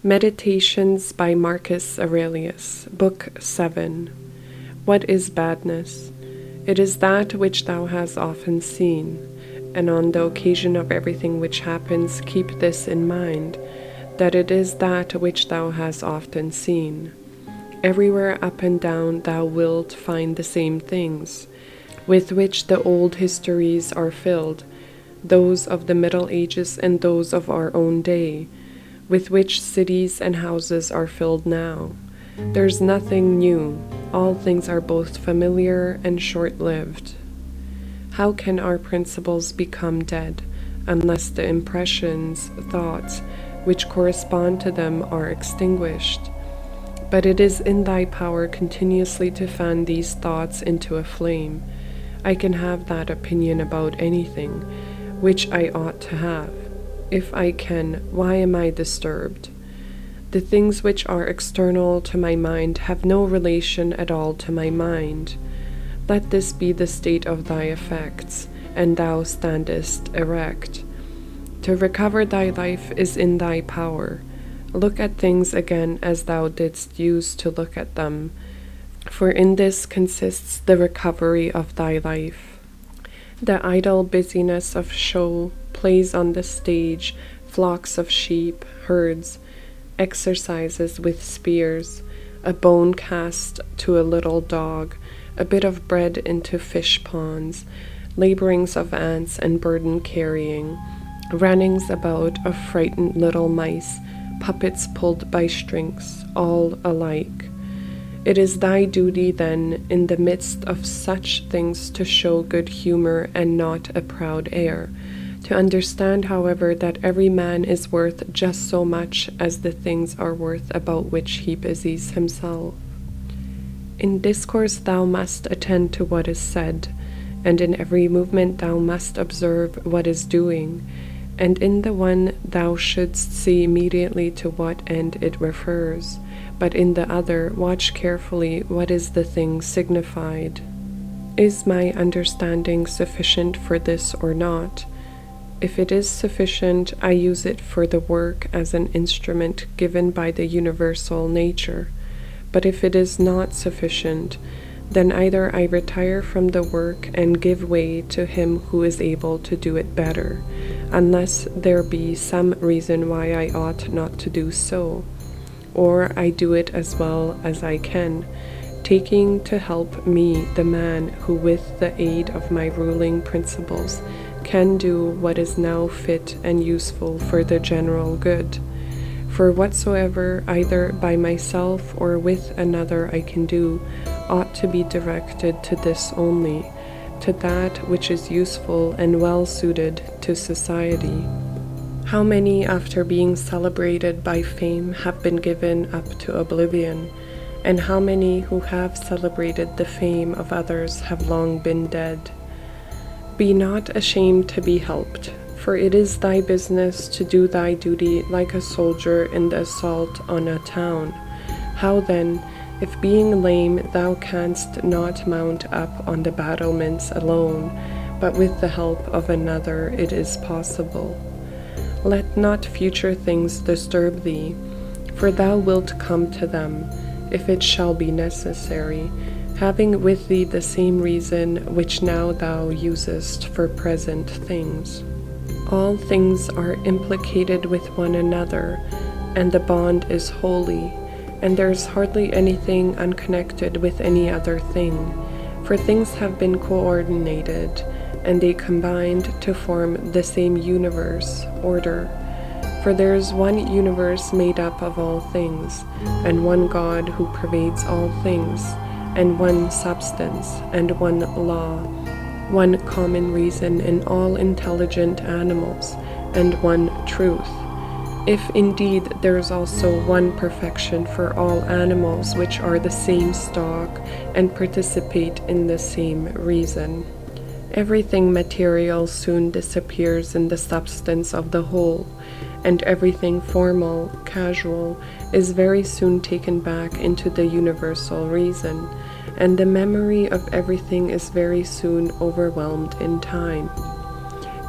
Meditations by Marcus Aurelius, Book 7. What is badness? It is that which thou hast often seen, and on the occasion of everything which happens keep this in mind, that it is that which thou hast often seen. Everywhere up and down thou wilt find the same things, with which the old histories are filled, those of the Middle Ages and those of our own day, with which cities and houses are filled now. There's nothing new. All things are both familiar and short-lived. How can our principles become dead unless the impressions, thoughts, which correspond to them are extinguished? But it is in thy power continuously to fan these thoughts into a flame. I can have that opinion about anything, which I ought to have. If I can, why am I disturbed? The things which are external to my mind have no relation at all to my mind. Let this be the state of thy effects, and thou standest erect. To recover thy life is in thy power. Look at things again as thou didst use to look at them, for in this consists the recovery of thy life. The idle busyness of show, plays on the stage, flocks of sheep, herds, exercises with spears, a bone cast to a little dog, a bit of bread into fish ponds, laborings of ants and burden carrying, runnings about of frightened little mice, puppets pulled by strings, all alike. It is thy duty, then, in the midst of such things to show good humor and not a proud air, to understand, however, that every man is worth just so much as the things are worth about which he busies himself. In discourse thou must attend to what is said, and in every movement thou must observe what is doing, and in the one thou shouldst see immediately to what end it refers, but in the other watch carefully what is the thing signified. Is my understanding sufficient for this or not? If it is sufficient, I use it for the work as an instrument given by the universal nature. But if it is not sufficient, then either I retire from the work and give way to him who is able to do it better, unless there be some reason why I ought not to do so, or I do it as well as I can, taking to help me the man who with the aid of my ruling principles can do what is now fit and useful for the general good. For whatsoever either by myself or with another I can do ought to be directed to this only, to that which is useful and well suited to society. How many, after being celebrated by fame, have been given up to oblivion, and how many who have celebrated the fame of others have long been dead? Be not ashamed to be helped, for it is thy business to do thy duty like a soldier in the assault on a town. How then, if being lame thou canst not mount up on the battlements alone, but with the help of another it is possible? Let not future things disturb thee, for thou wilt come to them, if it shall be necessary, having with thee the same reason which now thou usest for present things. All things are implicated with one another, and the bond is holy, and there is hardly anything unconnected with any other thing, for things have been coordinated, and they combined to form the same universe, order. For there is one universe made up of all things, and one God who pervades all things, and one substance, and one law, one common reason in all intelligent animals, and one truth. If indeed there is also one perfection for all animals which are the same stock and participate in the same reason. Everything material soon disappears in the substance of the whole, and everything formal, casual, is very soon taken back into the universal reason, and the memory of everything is very soon overwhelmed in time.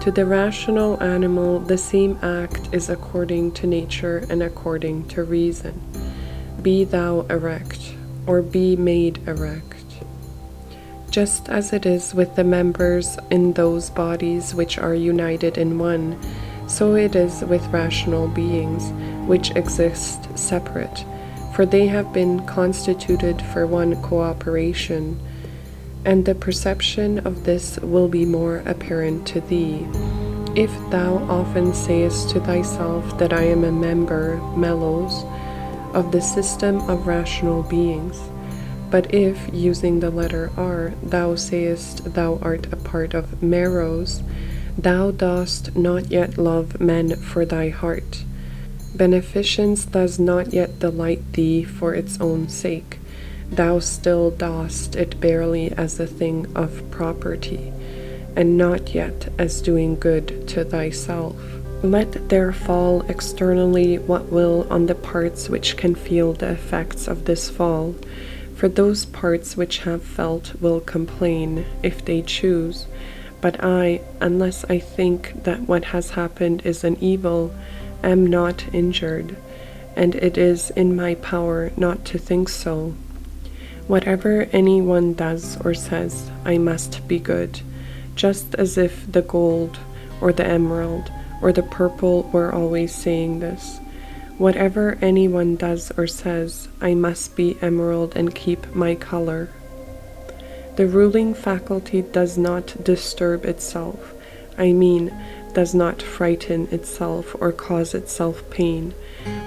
To the rational animal, the same act is according to nature and according to reason. Be thou erect, or be made erect. Just as it is with the members in those bodies which are united in one, so it is with rational beings, which exist separate, for they have been constituted for one cooperation, and the perception of this will be more apparent to thee. If thou often sayest to thyself that I am a member, melos, of the system of rational beings, but if, using the letter R, thou sayest thou art a part of meros, thou dost not yet love men for thy heart. Beneficence does not yet delight thee for its own sake. Thou still dost it barely as a thing of property, and not yet as doing good to thyself. Let there fall externally what will on the parts which can feel the effects of this fall, for those parts which have felt will complain, if they choose. But I, unless I think that what has happened is an evil, am not injured, and it is in my power not to think so. Whatever any one does or says, I must be good, just as if the gold, or the emerald, or the purple were always saying this. Whatever anyone does or says, I must be emerald and keep my color. The ruling faculty does not disturb itself, does not frighten itself or cause itself pain,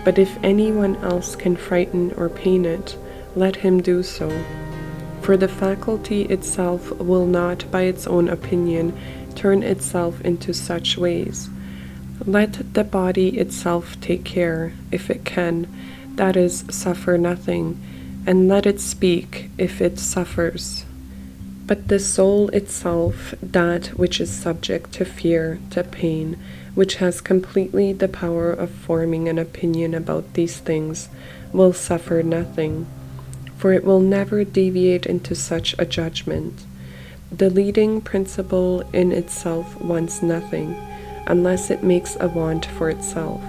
but if anyone else can frighten or pain it, let him do so. For the faculty itself will not, by its own opinion, turn itself into such ways. Let the body itself take care, if it can, that is, suffer nothing, and let it speak, if it suffers. But the soul itself, that which is subject to fear, to pain, which has completely the power of forming an opinion about these things, will suffer nothing, for it will never deviate into such a judgment. The leading principle in itself wants nothing, unless it makes a want for itself,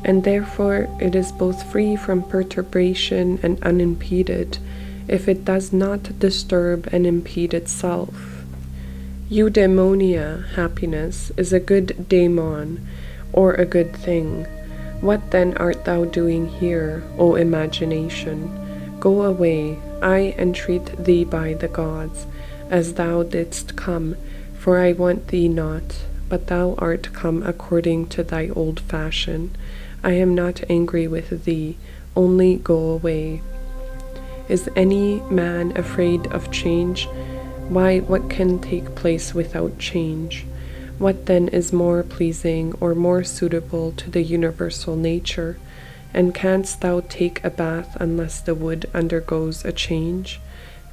and therefore it is both free from perturbation and unimpeded, if it does not disturb and impede itself. Eudaimonia, happiness, is a good daemon, or a good thing. What then art thou doing here, O imagination? Go away, I entreat thee by the gods, as thou didst come, for I want thee not, but thou art come according to thy old fashion. I am not angry with thee, only go away. Is any man afraid of change? Why, what can take place without change? What then is more pleasing or more suitable to the universal nature? And canst thou take a bath unless the wood undergoes a change?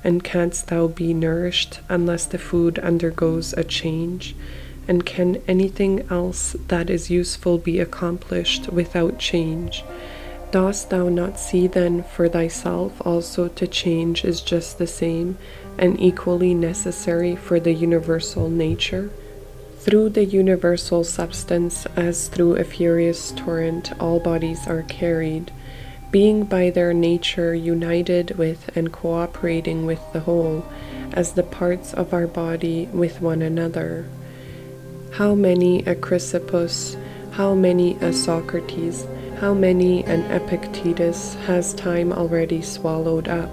And canst thou be nourished unless the food undergoes a change? And can anything else that is useful be accomplished without change? Dost thou not see then for thyself also to change is just the same and equally necessary for the universal nature? Through the universal substance, as through a furious torrent, all bodies are carried, being by their nature united with and cooperating with the whole, as the parts of our body with one another. How many a Chrysippus, how many a Socrates, how many an Epictetus has time already swallowed up,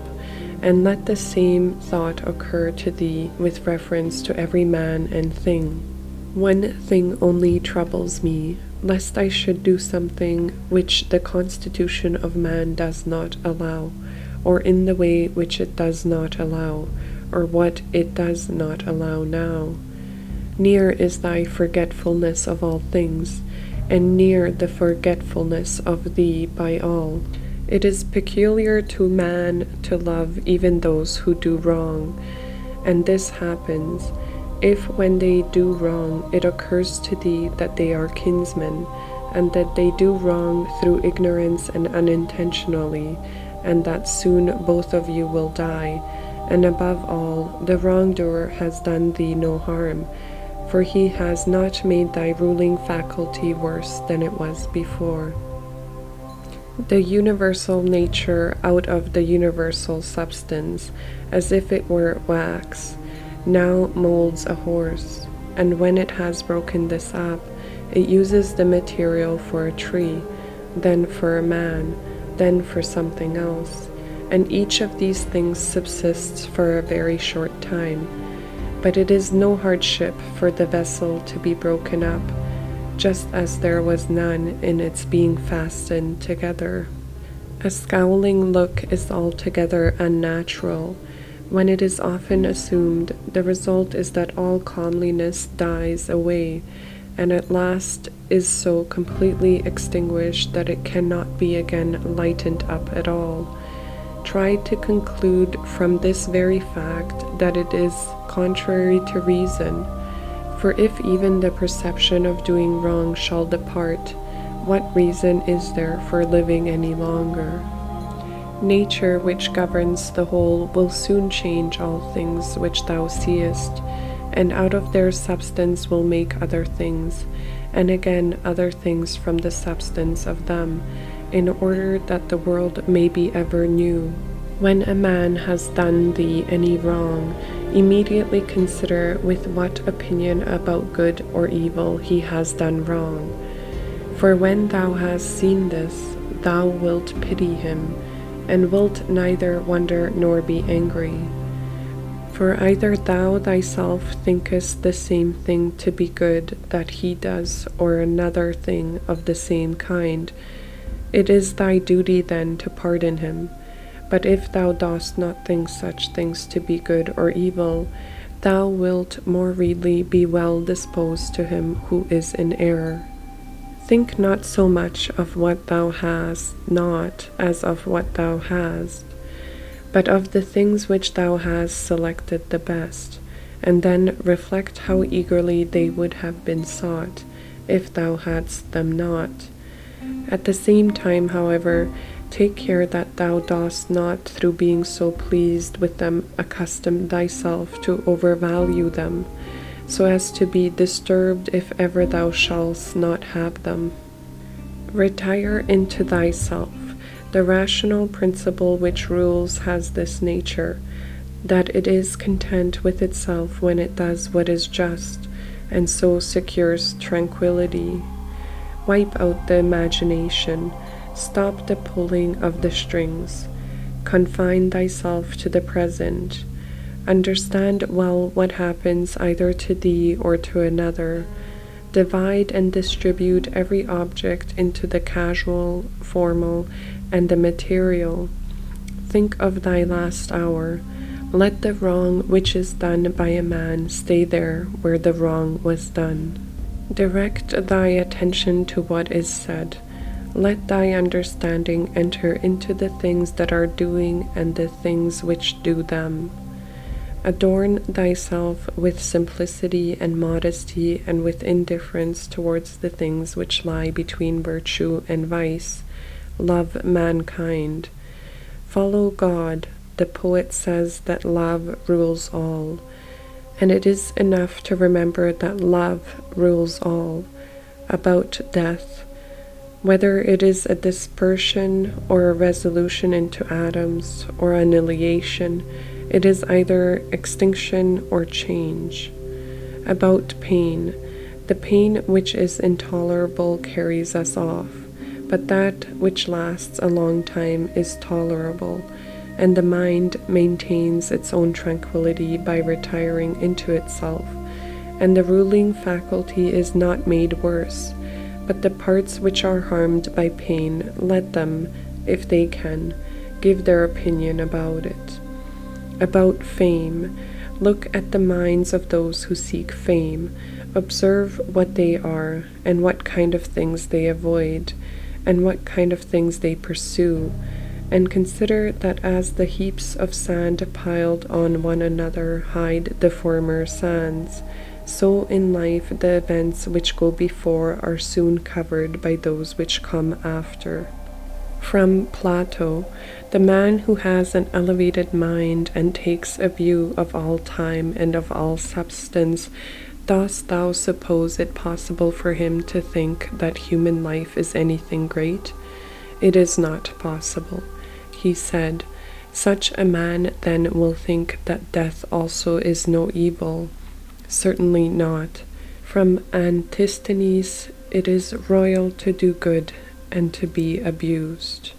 and let the same thought occur to thee with reference to every man and thing. One thing only troubles me, lest I should do something which the constitution of man does not allow, or in the way which it does not allow, or what it does not allow now. Near is thy forgetfulness of all things, and near the forgetfulness of thee by all. It is peculiar to man to love even those who do wrong, and this happens, if when they do wrong it occurs to thee that they are kinsmen, and that they do wrong through ignorance and unintentionally, and that soon both of you will die, and above all, the wrongdoer has done thee no harm, for he has not made thy ruling faculty worse than it was before. The universal nature out of the universal substance, as if it were wax, now molds a horse, and when it has broken this up, it uses the material for a tree, then for a man, then for something else, and each of these things subsists for a very short time. But it is no hardship for the vessel to be broken up, just as there was none in its being fastened together. A scowling look is altogether unnatural. When it is often assumed, the result is that all comeliness dies away, and at last is so completely extinguished that it cannot be again lightened up at all. Try to conclude from this very fact that it is contrary to reason. For if even the perception of doing wrong shall depart, what reason is there for living any longer? Nature, which governs the whole, will soon change all things which thou seest, and out of their substance will make other things, and again other things from the substance of them, in order that the world may be ever new. When a man has done thee any wrong, immediately consider with what opinion about good or evil he has done wrong. For when thou hast seen this, thou wilt pity him, and wilt neither wonder nor be angry. For either thou thyself thinkest the same thing to be good that he does, or another thing of the same kind. It is thy duty then to pardon him. But if thou dost not think such things to be good or evil, thou wilt more readily be well disposed to him who is in error. Think not so much of what thou hast not as of what thou hast, but of the things which thou hast selected the best, and then reflect how eagerly they would have been sought, if thou hadst them not. At the same time, however, take care that thou dost not, through being so pleased with them, accustom thyself to overvalue them, so as to be disturbed if ever thou shalt not have them. Retire into thyself. The rational principle which rules has this nature, that it is content with itself when it does what is just, and so secures tranquility. Wipe out the imagination, stop the pulling of the strings, confine thyself to the present. Understand well what happens either to thee or to another. Divide and distribute every object into the casual, formal, and the material. Think of thy last hour. Let the wrong which is done by a man stay there where the wrong was done. Direct thy attention to what is said. Let thy understanding enter into the things that are doing and the things which do them. Adorn thyself with simplicity and modesty, and with indifference towards the things which lie between virtue and vice. Love mankind. Follow God. The poet says that love rules all, and it is enough to remember that love rules all. About death, whether it is a dispersion or a resolution into atoms or annihilation, it is either extinction or change. About pain, the pain which is intolerable carries us off, but that which lasts a long time is tolerable, and the mind maintains its own tranquility by retiring into itself, and the ruling faculty is not made worse, but the parts which are harmed by pain, let them, if they can, give their opinion about it. About fame, look at the minds of those who seek fame, observe what they are, and what kind of things they avoid, and what kind of things they pursue, and consider that as the heaps of sand piled on one another hide the former sands, so in life the events which go before are soon covered by those which come after. From Plato, the man who has an elevated mind and takes a view of all time and of all substance, Dost thou suppose it possible for him to think that human life is anything great? It is not possible. He said, such a man then will think that death also is no evil. Certainly not. From Antisthenes, it is royal to do good and to be abused.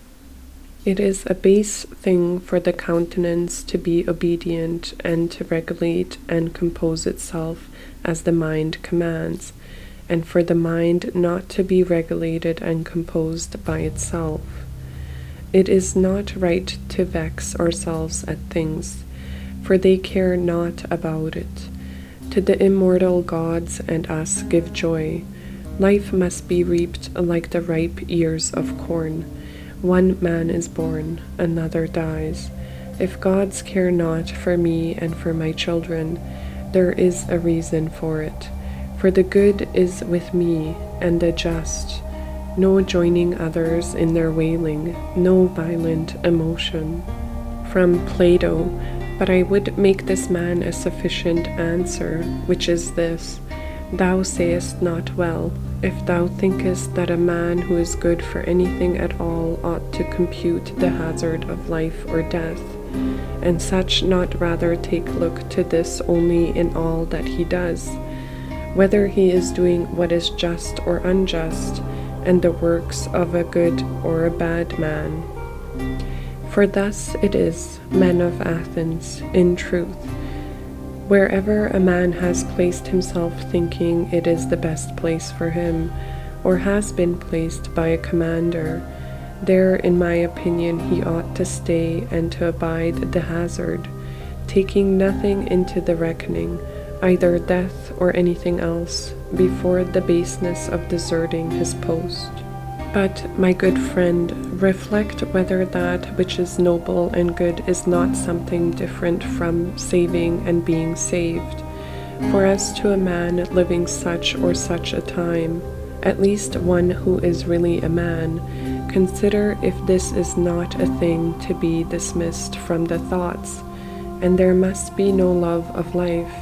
It is a base thing for the countenance to be obedient and to regulate and compose itself as the mind commands, and for the mind not to be regulated and composed by itself. It is not right to vex ourselves at things, for they care not about it. To the immortal gods and us give joy. Life must be reaped like the ripe ears of corn. One man is born, another dies. If gods care not for me and for my children, there is a reason for it. For the good is with me, and the just. No joining others in their wailing, no violent emotion. From Plato, but I would make this man a sufficient answer, which is this: thou sayest not well, if thou thinkest that a man who is good for anything at all ought to compute the hazard of life or death, and such not rather take look to this only in all that he does, whether he is doing what is just or unjust, and the works of a good or a bad man. For thus it is, men of Athens, in truth, wherever a man has placed himself thinking it is the best place for him, or has been placed by a commander, there, in my opinion, he ought to stay and to abide the hazard, taking nothing into the reckoning, either death or anything else, before the baseness of deserting his post. But, my good friend, reflect whether that which is noble and good is not something different from saving and being saved. For as to a man living such or such a time, at least one who is really a man, consider if this is not a thing to be dismissed from the thoughts, and there must be no love of life.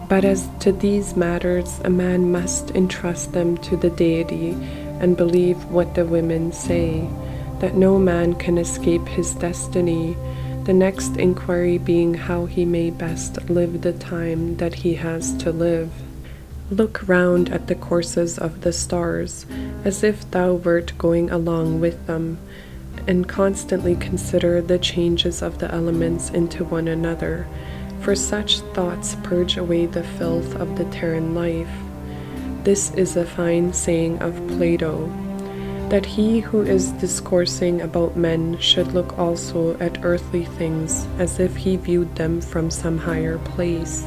But as to these matters, a man must entrust them to the deity, and believe what the women say, that no man can escape his destiny, the next inquiry being how he may best live the time that he has to live. Look round at the courses of the stars, as if thou wert going along with them, and constantly consider the changes of the elements into one another, for such thoughts purge away the filth of the terran life. This is a fine saying of Plato, that he who is discoursing about men should look also at earthly things as if he viewed them from some higher place,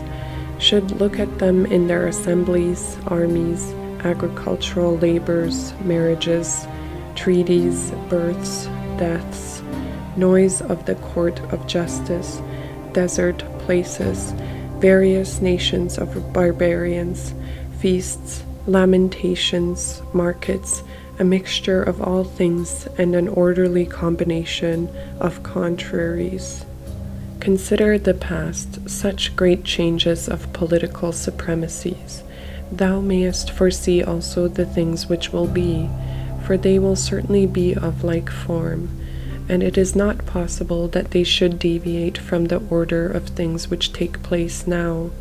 should look at them in their assemblies, armies, agricultural labors, marriages, treaties, births, deaths, noise of the court of justice, desert places, various nations of barbarians, feasts, lamentations, markets, a mixture of all things and an orderly combination of contraries. Consider the past, such great changes of political supremacies. Thou mayest foresee also the things which will be, for they will certainly be of like form, and it is not possible that they should deviate from the order of things which take place now.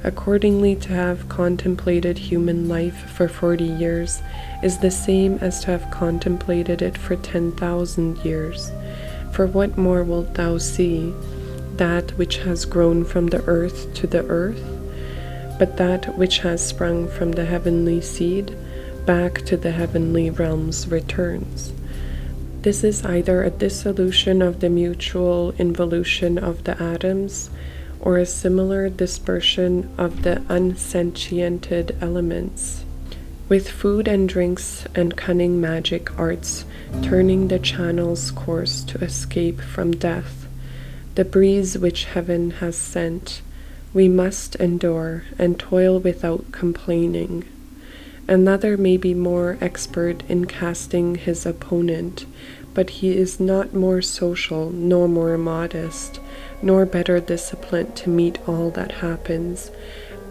Accordingly, to have contemplated human life for 40 years is the same as to have contemplated it for 10,000 years. For what more wilt thou see? That which has grown from the earth to the earth, but that which has sprung from the heavenly seed back to the heavenly realms returns. This is either a dissolution of the mutual involution of the atoms, or a similar dispersion of the unsentiented elements, with food and drinks and cunning magic arts turning the channel's course to escape from death. The breeze which heaven has sent, we must endure and toil without complaining. Another may be more expert in casting his opponent, but he is not more social, nor more modest, nor better disciplined to meet all that happens,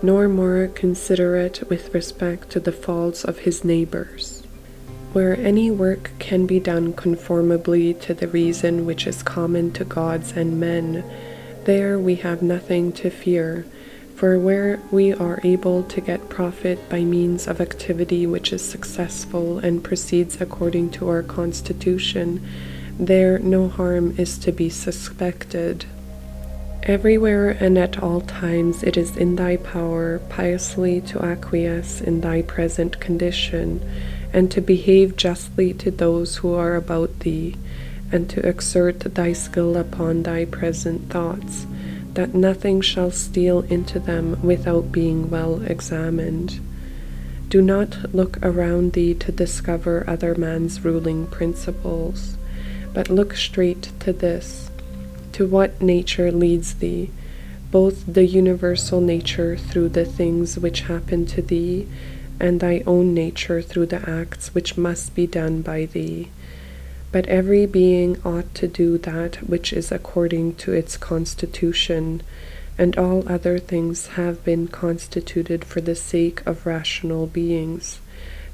nor more considerate with respect to the faults of his neighbors. Where any work can be done conformably to the reason which is common to gods and men, there we have nothing to fear, for where we are able to get profit by means of activity which is successful and proceeds according to our constitution, there no harm is to be suspected. Everywhere and at all times it is in thy power piously to acquiesce in thy present condition, and to behave justly to those who are about thee, and to exert thy skill upon thy present thoughts, that nothing shall steal into them without being well examined. Do not look around thee to discover other man's ruling principles, but look straight to this, to what nature leads thee, both the universal nature through the things which happen to thee, and thy own nature through the acts which must be done by thee. But every being ought to do that which is according to its constitution, and all other things have been constituted for the sake of rational beings,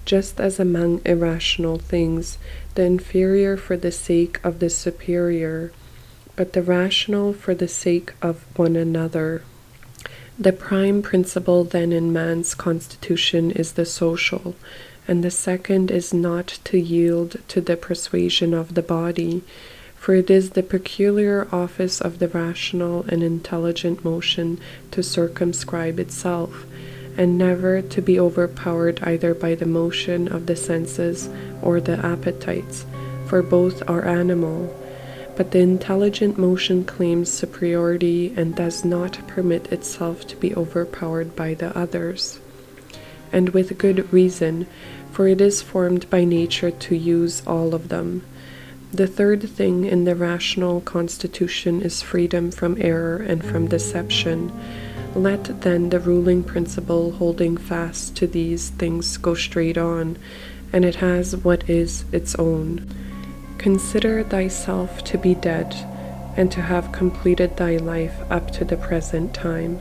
just as among irrational things, the inferior for the sake of the superior, but the rational for the sake of one another. The prime principle then in man's constitution is the social, and the second is not to yield to the persuasion of the body, for it is the peculiar office of the rational and intelligent motion to circumscribe itself, and never to be overpowered either by the motion of the senses or the appetites, for both are animal. But the intelligent motion claims superiority and does not permit itself to be overpowered by the others. And with good reason, for it is formed by nature to use all of them. The third thing in the rational constitution is freedom from error and from deception. Let then the ruling principle holding fast to these things go straight on, and it has what is its own. Consider thyself to be dead, and to have completed thy life up to the present time,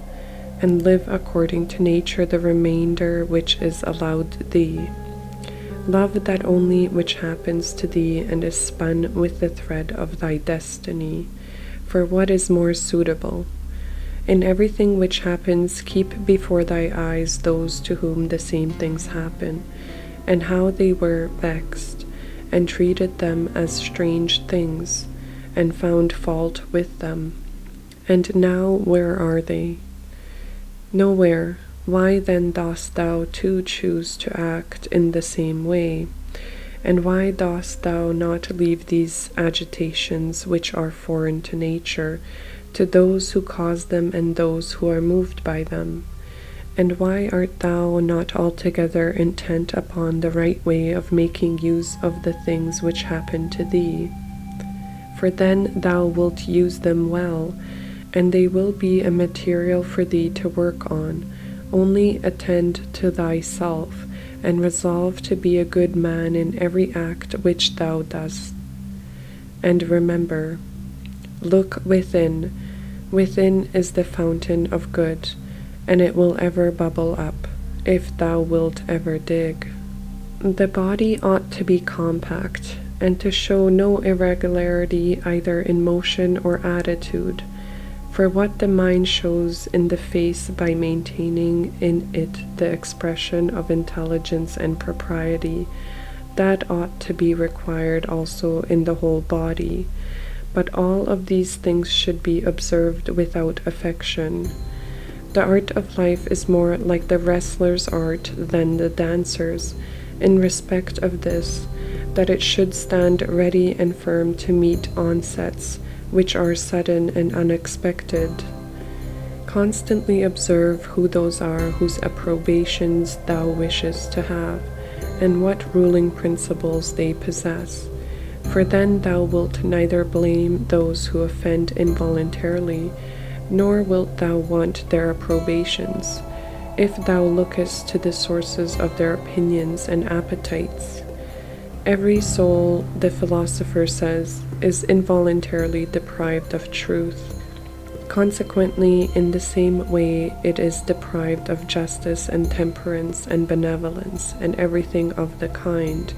and live according to nature the remainder which is allowed thee. Love that only which happens to thee and is spun with the thread of thy destiny, for what is more suitable? In everything which happens, keep before thy eyes those to whom the same things happen, and how they were vexed, and treated them as strange things, and found fault with them. And now where are they? Nowhere. Why then dost thou too choose to act in the same way? And why dost thou not leave these agitations which are foreign to nature, to those who cause them and those who are moved by them? And why art thou not altogether intent upon the right way of making use of the things which happen to thee? For then thou wilt use them well, and they will be a material for thee to work on. Only attend to thyself, and resolve to be a good man in every act which thou dost. And remember, look within. Within is the fountain of good, and it will ever bubble up, if thou wilt ever dig. The body ought to be compact, and to show no irregularity either in motion or attitude. For what the mind shows in the face by maintaining in it the expression of intelligence and propriety, that ought to be required also in the whole body. But all of these things should be observed without affection. The art of life is more like the wrestler's art than the dancer's, in respect of this, that it should stand ready and firm to meet onsets, which are sudden and unexpected. Constantly observe who those are whose approbations thou wishest to have, and what ruling principles they possess. For then thou wilt neither blame those who offend involuntarily, nor wilt thou want their approbations, if thou lookest to the sources of their opinions and appetites. Every soul, the philosopher says, is involuntarily deprived of truth. Consequently, in the same way, it is deprived of justice and temperance and benevolence and everything of the kind.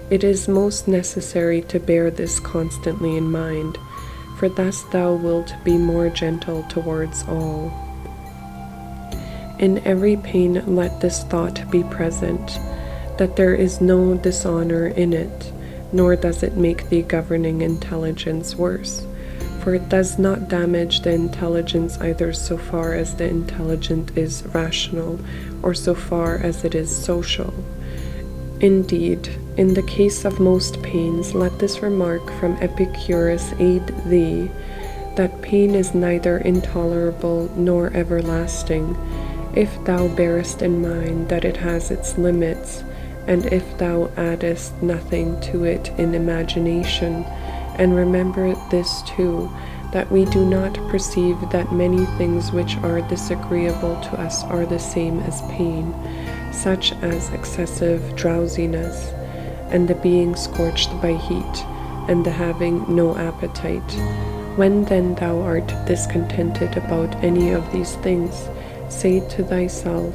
It is most necessary to bear this constantly in mind, for thus thou wilt be more gentle towards all. In every pain let this thought be present, that there is no dishonor in it, nor does it make the governing intelligence worse, for it does not damage the intelligence either so far as the intelligent is rational, or so far as it is social. Indeed, in the case of most pains, let this remark from Epicurus aid thee, that pain is neither intolerable nor everlasting, if thou bearest in mind that it has its limits, and if thou addest nothing to it in imagination. And remember this too, that we do not perceive that many things which are disagreeable to us are the same as pain, such as excessive drowsiness, and the being scorched by heat, and the having no appetite. When then thou art discontented about any of these things, say to thyself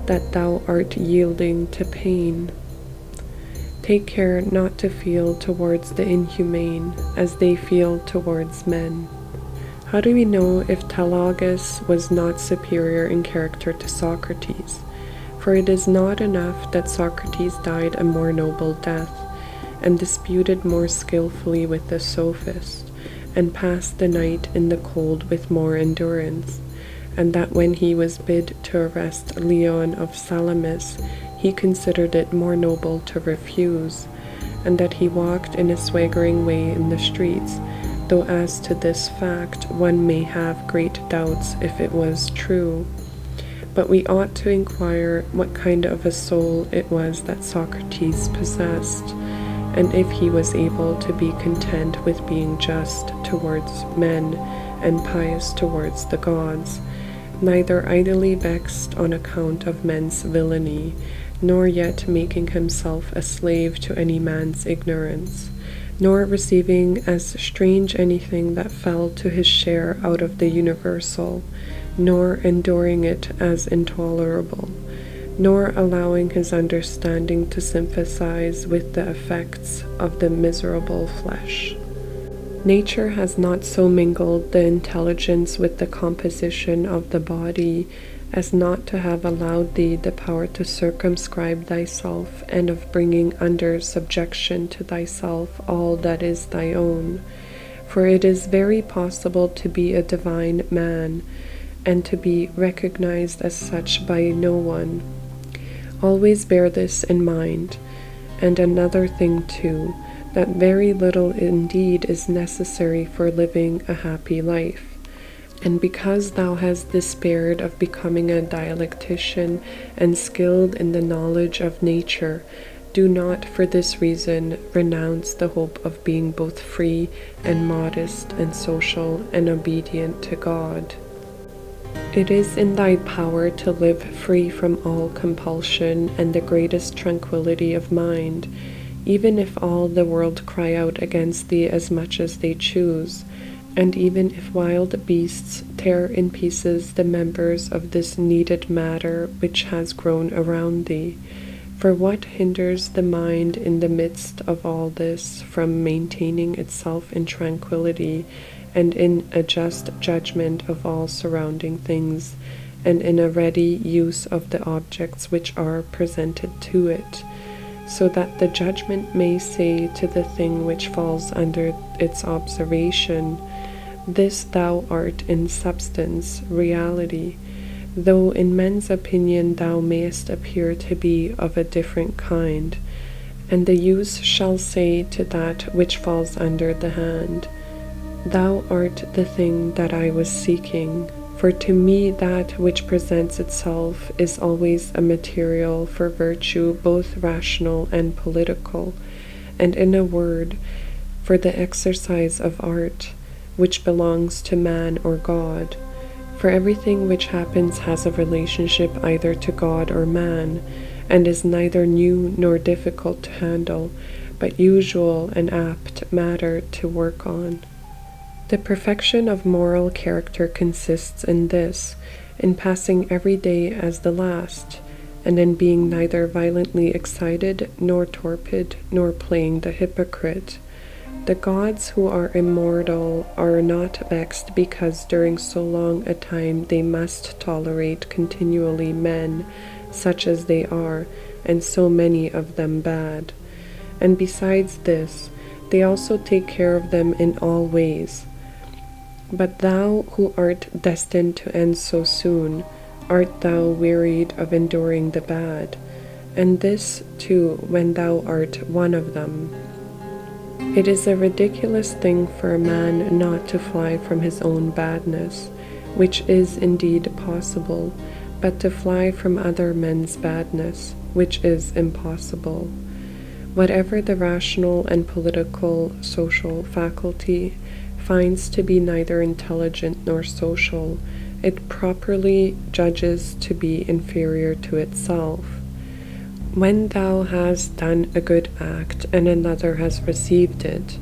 that thou art yielding to pain. Take care not to feel towards the inhumane as they feel towards men. How do we know if Telegus was not superior in character to Socrates? For it is not enough that Socrates died a more noble death, and disputed more skillfully with the sophist, and passed the night in the cold with more endurance, and that when he was bid to arrest Leon of Salamis, he considered it more noble to refuse, and that he walked in a swaggering way in the streets, though as to this fact one may have great doubts if it was true. But we ought to inquire what kind of a soul it was that Socrates possessed, and if he was able to be content with being just towards men and pious towards the gods, neither idly vexed on account of men's villainy, nor yet making himself a slave to any man's ignorance, nor receiving as strange anything that fell to his share out of the universal, nor enduring it as intolerable, nor allowing his understanding to sympathize with the effects of the miserable flesh. Nature has not so mingled the intelligence with the composition of the body as not to have allowed thee the power to circumscribe thyself, and of bringing under subjection to thyself all that is thy own. For it is very possible to be a divine man, and to be recognized as such by no one. Always bear this in mind. And another thing too, that very little indeed is necessary for living a happy life. And because thou hast despaired of becoming a dialectician and skilled in the knowledge of nature, do not for this reason renounce the hope of being both free and modest and social and obedient to God. It is in thy power to live free from all compulsion and the greatest tranquillity of mind, even if all the world cry out against thee as much as they choose, and even if wild beasts tear in pieces the members of this kneaded matter which has grown around thee. For what hinders the mind in the midst of all this from maintaining itself in tranquillity and in a just judgment of all surrounding things, and in a ready use of the objects which are presented to it, so that the judgment may say to the thing which falls under its observation, this thou art in substance, reality, though in men's opinion thou mayest appear to be of a different kind, and the use shall say to that which falls under the hand, thou art the thing that I was seeking. For to me that which presents itself is always a material for virtue both rational and political, and in a word, for the exercise of art, which belongs to man or God. For everything which happens has a relationship either to God or man, and is neither new nor difficult to handle, but usual and apt matter to work on. The perfection of moral character consists in this, in passing every day as the last, and in being neither violently excited, nor torpid, nor playing the hypocrite. The gods who are immortal are not vexed because during so long a time they must tolerate continually men, such as they are, and so many of them bad. And besides this, they also take care of them in all ways. But thou, who art destined to end so soon, art thou wearied of enduring the bad, and this, too, when thou art one of them? It is a ridiculous thing for a man not to fly from his own badness, which is indeed possible, but to fly from other men's badness, which is impossible. Whatever the rational and political social faculty finds to be neither intelligent nor social, it properly judges to be inferior to itself. When thou hast done a good act, and another has received it,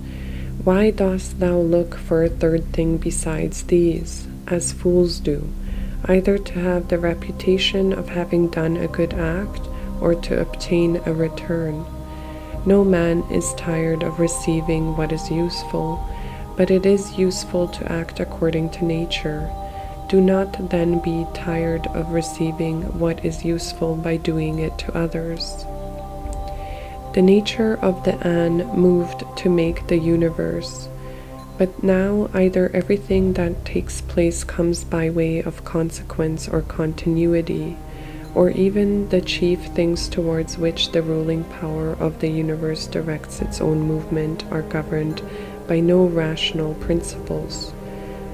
why dost thou look for a third thing besides these, as fools do, either to have the reputation of having done a good act, or to obtain a return? No man is tired of receiving what is useful, but it is useful to act according to nature. Do not then be tired of receiving what is useful by doing it to others. The nature of the An moved to make the universe, but now either everything that takes place comes by way of consequence or continuity, or even the chief things towards which the ruling power of the universe directs its own movement are governed by no rational principles.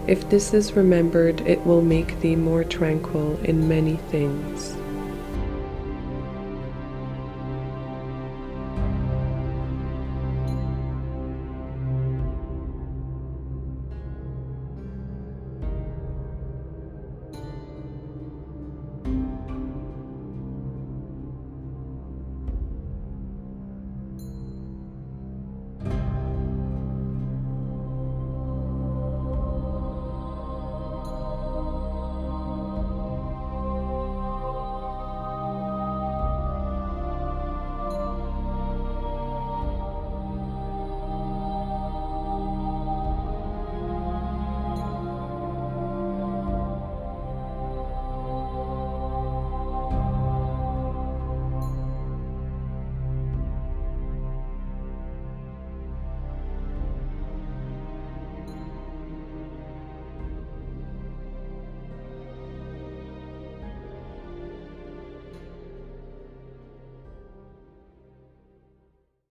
If this is remembered, it will make thee more tranquil in many things.